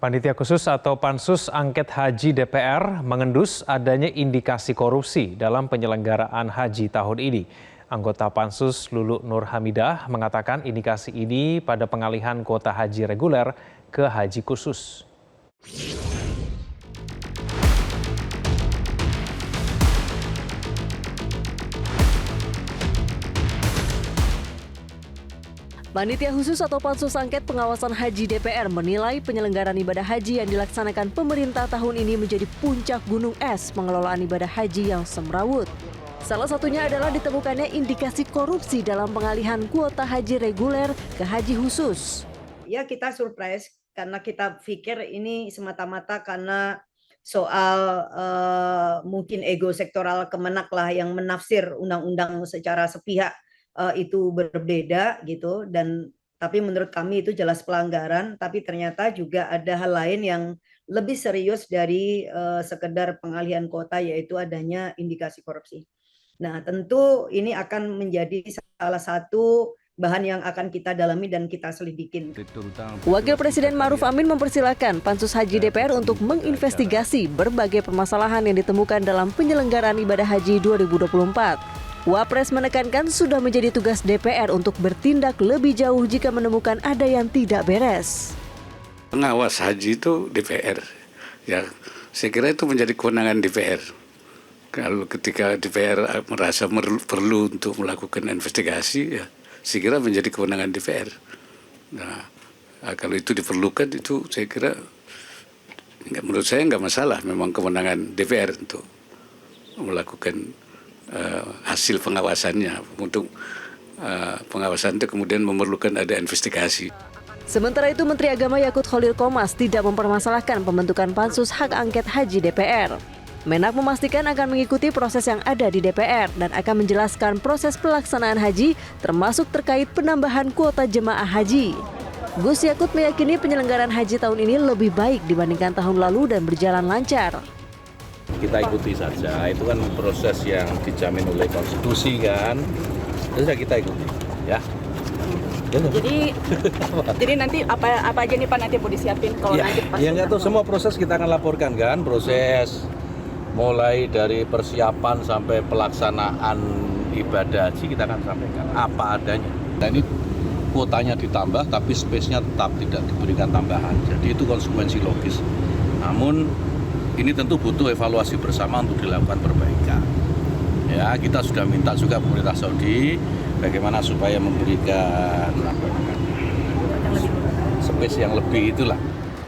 Panitia khusus atau Pansus Angket Haji DPR mengendus adanya indikasi korupsi dalam penyelenggaraan haji tahun ini. Anggota Pansus Lulu Nur Hamidah mengatakan indikasi ini pada pengalihan kuota haji reguler ke haji khusus. Panitia khusus atau Pansus Angket Pengawasan Haji DPR menilai penyelenggaraan ibadah haji yang dilaksanakan pemerintah tahun ini menjadi puncak gunung es pengelolaan ibadah haji yang semrawut. Salah satunya adalah ditemukannya indikasi korupsi dalam pengalihan kuota haji reguler ke haji khusus. Ya, kita surprise karena kita pikir ini semata-mata karena soal mungkin ego sektoral Kemenak lah yang menafsir undang-undang secara sepihak. Itu berbeda gitu, dan tapi menurut kami itu jelas pelanggaran, tapi ternyata juga ada hal lain yang lebih serius dari sekedar pengalihan kuota, yaitu adanya indikasi korupsi. Nah, tentu ini akan menjadi salah satu bahan yang akan kita dalami dan kita selidikin. Wakil Presiden Ma'ruf Amin mempersilahkan Pansus Haji DPR untuk menginvestigasi berbagai permasalahan yang ditemukan dalam penyelenggaraan ibadah haji 2024. Wapres menekankan sudah menjadi tugas DPR untuk bertindak lebih jauh jika menemukan ada yang tidak beres. Pengawas haji itu DPR, ya saya kira itu menjadi kewenangan DPR. Kalau ketika DPR merasa perlu untuk melakukan investigasi, ya saya kira menjadi kewenangan DPR. Nah, kalau itu diperlukan, itu saya kira menurut saya nggak masalah, memang kewenangan DPR untuk melakukan hasil pengawasannya. Untuk pengawasan itu kemudian memerlukan ada investigasi. Sementara itu Menteri Agama Yakut Khalil Qomas tidak mempermasalahkan pembentukan Pansus Hak Angket Haji DPR. Menak memastikan akan mengikuti proses yang ada di DPR dan akan menjelaskan proses pelaksanaan haji termasuk terkait penambahan kuota jemaah haji. Gus Yakut meyakini penyelenggaraan haji tahun ini lebih baik dibandingkan tahun lalu dan berjalan lancar. Kita ikuti saja, itu kan proses yang dijamin oleh konstitusi kan, itu sudah kita ikuti, ya. Jadi nanti apa aja nih Pak nanti mau disiapin kalau ya, nanti pas? Ya nggak tahu, semua proses kita akan laporkan kan, proses mulai dari persiapan sampai pelaksanaan ibadah haji kita akan sampaikan apa adanya. Dan ini kuotanya ditambah tapi space-nya tetap tidak diberikan tambahan, jadi itu konsekuensi logis. Namun ini tentu butuh evaluasi bersama untuk dilakukan perbaikan. Ya, kita sudah minta juga pemerintah Saudi bagaimana supaya memberikan space yang lebih itulah.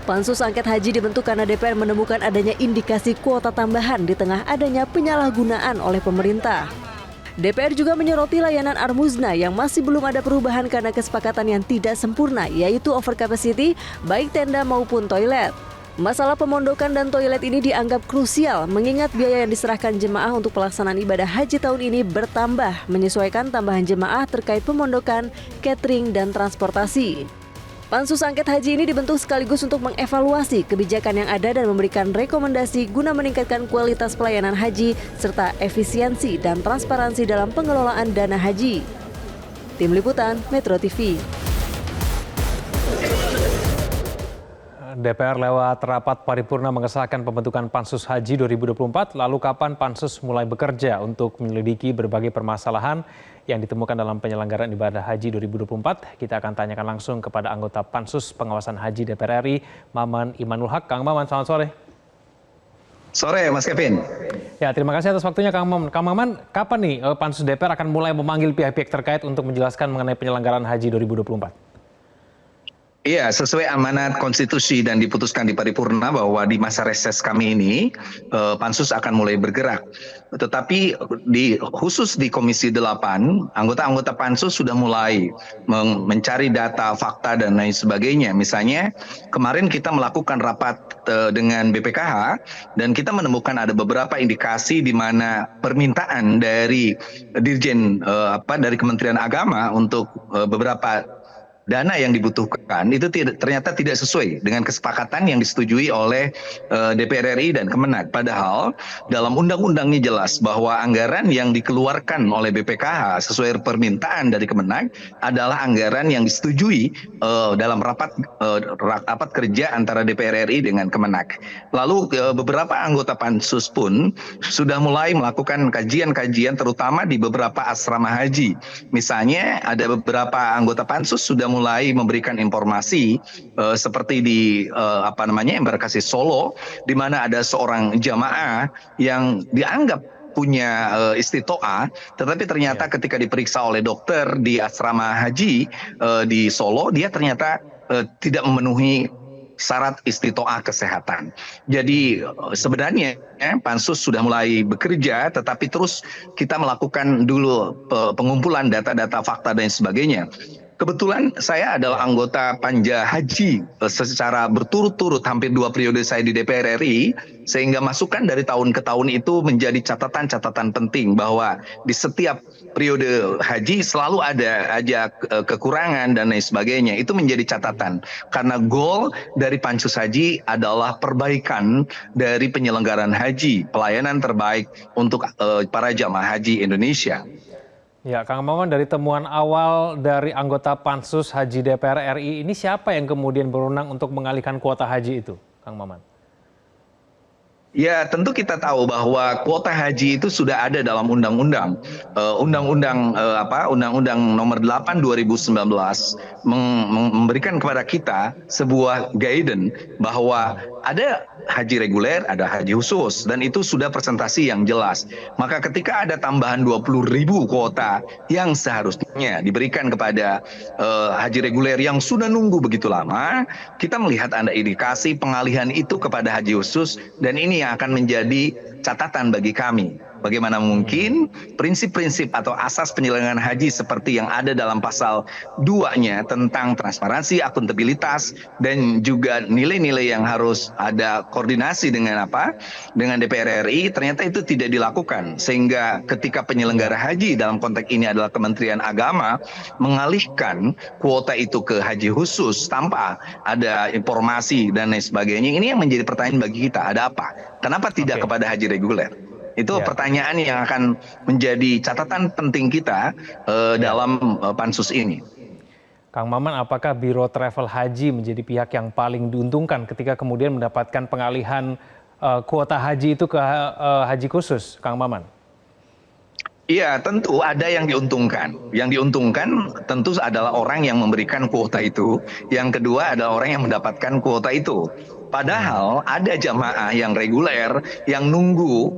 Pansus Angket Haji dibentuk karena DPR menemukan adanya indikasi kuota tambahan di tengah adanya penyalahgunaan oleh pemerintah. DPR juga menyoroti layanan Armuzna yang masih belum ada perubahan karena kesepakatan yang tidak sempurna, yaitu over capacity baik tenda maupun toilet. Masalah pemondokan dan toilet ini dianggap krusial mengingat biaya yang diserahkan jemaah untuk pelaksanaan ibadah haji tahun ini bertambah menyesuaikan tambahan jemaah terkait pemondokan, catering, dan transportasi. Pansus Angket Haji ini dibentuk sekaligus untuk mengevaluasi kebijakan yang ada dan memberikan rekomendasi guna meningkatkan kualitas pelayanan haji serta efisiensi dan transparansi dalam pengelolaan dana haji. Tim Liputan Metro TV. DPR lewat rapat paripurna mengesahkan pembentukan Pansus Haji 2024. Lalu kapan Pansus mulai bekerja untuk menyelidiki berbagai permasalahan yang ditemukan dalam penyelenggaraan ibadah haji 2024? Kita akan tanyakan langsung kepada anggota Pansus Pengawasan Haji DPR RI, Maman Imanul Haq. Kang Maman, selamat sore. Sore, Mas Kevin. Ya, terima kasih atas waktunya, Kang Maman. Kang Maman, kapan nih Pansus DPR akan mulai memanggil pihak-pihak terkait untuk menjelaskan mengenai penyelenggaraan haji 2024? Iya, sesuai amanat konstitusi dan diputuskan di paripurna bahwa di masa reses kami ini Pansus akan mulai bergerak. Tetapi khusus di Komisi 8, anggota-anggota Pansus sudah mulai mencari data, fakta, dan lain sebagainya. Misalnya kemarin kita melakukan rapat dengan BPKH dan kita menemukan ada beberapa indikasi di mana permintaan dari Dirjen dari Kementerian Agama untuk beberapa dana yang dibutuhkan itu ternyata tidak sesuai dengan kesepakatan yang disetujui oleh DPR RI dan Kemenag. Padahal dalam undang-undangnya jelas bahwa anggaran yang dikeluarkan oleh BPKH sesuai permintaan dari Kemenag adalah anggaran yang disetujui dalam rapat kerja antara DPR RI dengan Kemenag. Lalu beberapa anggota Pansus pun sudah mulai melakukan kajian-kajian terutama di beberapa asrama haji. Misalnya ada beberapa anggota Pansus sudah mulai memberikan informasi seperti di embarkasi Solo, di mana ada seorang jamaah yang dianggap punya istitoah, tetapi ternyata ketika diperiksa oleh dokter di asrama haji di Solo, dia ternyata tidak memenuhi syarat istitoah kesehatan. Jadi sebenarnya Pansus sudah mulai bekerja, tetapi terus kita melakukan dulu pengumpulan data-data fakta dan sebagainya. Kebetulan saya adalah anggota Panja Haji secara berturut-turut hampir 2 periode saya di DPR RI, sehingga masukan dari tahun ke tahun itu menjadi catatan-catatan penting bahwa di setiap periode haji selalu ada aja kekurangan dan lain sebagainya. Itu menjadi catatan karena goal dari Pansus Haji adalah perbaikan dari penyelenggaraan haji, pelayanan terbaik untuk para jamaah haji Indonesia. Ya, Kang Maman, dari temuan awal dari anggota Pansus Haji DPR RI ini siapa yang kemudian berwenang untuk mengalihkan kuota haji itu, Kang Maman? Ya, tentu kita tahu bahwa kuota haji itu sudah ada dalam undang-undang. Undang-Undang Nomor 8 2019 memberikan kepada kita sebuah guidance bahwa ada haji reguler, ada haji khusus, dan itu sudah presentasi yang jelas. Maka ketika ada tambahan 20.000 kuota yang seharusnya diberikan kepada haji reguler yang sudah nunggu begitu lama, kita melihat ada indikasi pengalihan itu kepada haji khusus, dan ini yang akan menjadi catatan bagi kami. Bagaimana mungkin prinsip-prinsip atau asas penyelenggaraan haji seperti yang ada dalam pasal 2-nya tentang transparansi, akuntabilitas, dan juga nilai-nilai yang harus ada koordinasi dengan DPR RI, ternyata itu tidak dilakukan. Sehingga ketika penyelenggara haji dalam konteks ini adalah Kementerian Agama mengalihkan kuota itu ke haji khusus tanpa ada informasi dan lain sebagainya, ini yang menjadi pertanyaan bagi kita, ada apa? Kenapa tidak kepada haji reguler? Itu pertanyaan yang akan menjadi catatan penting kita dalam Pansus ini. Kang Maman, apakah Biro Travel Haji menjadi pihak yang paling diuntungkan ketika kemudian mendapatkan pengalihan kuota haji itu ke haji khusus, Kang Maman? Iya, tentu ada yang diuntungkan. Yang diuntungkan tentu adalah orang yang memberikan kuota itu. Yang kedua adalah orang yang mendapatkan kuota itu. Padahal ada jamaah yang reguler yang nunggu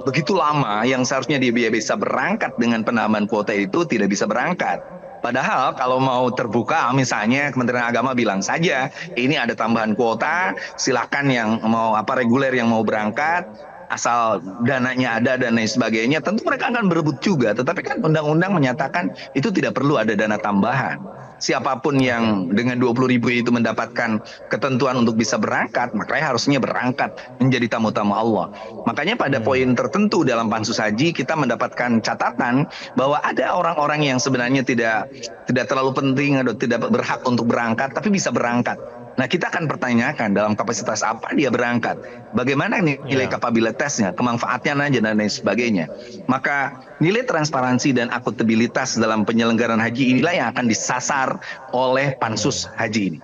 begitu lama, yang seharusnya dia bisa berangkat dengan penambahan kuota itu tidak bisa berangkat. Padahal kalau mau terbuka, misalnya Kementerian Agama bilang saja ini ada tambahan kuota, silakan yang mau reguler yang mau berangkat, asal dananya ada dan lain sebagainya, tentu mereka akan berebut juga. Tetapi kan undang-undang menyatakan itu tidak perlu ada dana tambahan. Siapapun yang dengan 20.000 itu mendapatkan ketentuan untuk bisa berangkat, makanya harusnya berangkat menjadi tamu-tamu Allah. Makanya pada poin tertentu dalam Pansus Haji kita mendapatkan catatan bahwa ada orang-orang yang sebenarnya tidak terlalu penting atau tidak berhak untuk berangkat, tapi bisa berangkat. Nah, kita akan pertanyakan dalam kapasitas apa dia berangkat, bagaimana nilai kapabilitasnya, kemanfaatnya aja dan lain sebagainya. Maka nilai transparansi dan akuntabilitas dalam penyelenggaraan haji inilah yang akan disasar oleh Pansus Haji ini.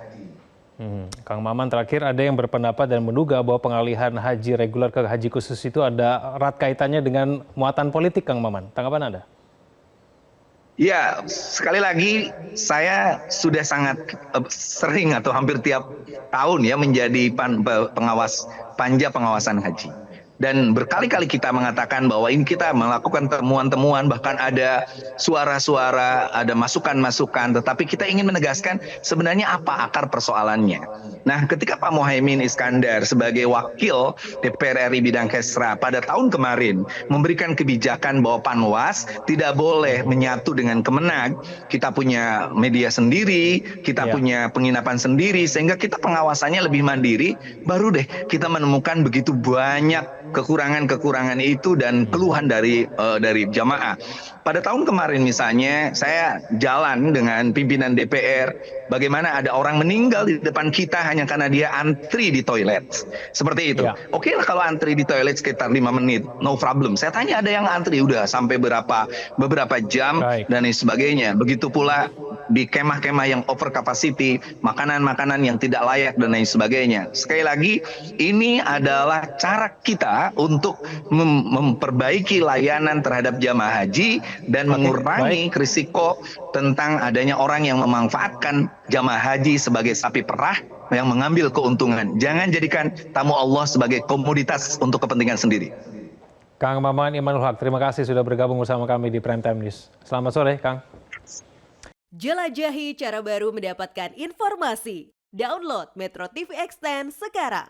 Kang Maman, terakhir ada yang berpendapat dan menduga bahwa pengalihan haji reguler ke haji khusus itu ada erat kaitannya dengan muatan politik, Kang Maman. Tanggapan Anda? Ya, sekali lagi saya sudah sangat sering atau hampir tiap tahun ya menjadi panja pengawasan haji. Dan berkali-kali kita mengatakan bahwa ini kita melakukan temuan-temuan, bahkan ada suara-suara, ada masukan-masukan, tetapi kita ingin menegaskan sebenarnya apa akar persoalannya. Nah, ketika Pak Muhaimin Iskandar sebagai wakil DPR RI bidang Kesra pada tahun kemarin memberikan kebijakan bahwa Panwas tidak boleh menyatu dengan Kemenag, kita punya media sendiri, kita punya penginapan sendiri, sehingga kita pengawasannya lebih mandiri, baru deh kita menemukan begitu banyak kekurangan-kekurangan itu dan keluhan dari jamaah. Pada tahun kemarin misalnya saya jalan dengan pimpinan DPR, bagaimana ada orang meninggal di depan kita hanya karena dia antri di toilet. Seperti itu. Ya. Oke lah kalau antri di toilet sekitar 5 menit, no problem. Saya tanya ada yang antri udah sampai beberapa jam Baik. dan lain sebagainya. Begitu pula di kemah-kemah yang over capacity, makanan-makanan yang tidak layak dan lain sebagainya. Sekali lagi, ini adalah cara kita untuk memperbaiki layanan terhadap jamaah haji dan mengurangi risiko tentang adanya orang yang memanfaatkan jamaah haji sebagai sapi perah yang mengambil keuntungan. Jangan jadikan tamu Allah sebagai komoditas untuk kepentingan sendiri. Kang Maman Imanul Haq, terima kasih sudah bergabung bersama kami di Prime Time News. Selamat sore, Kang. Jelajahi cara baru mendapatkan informasi. Download Metro TV Extend sekarang.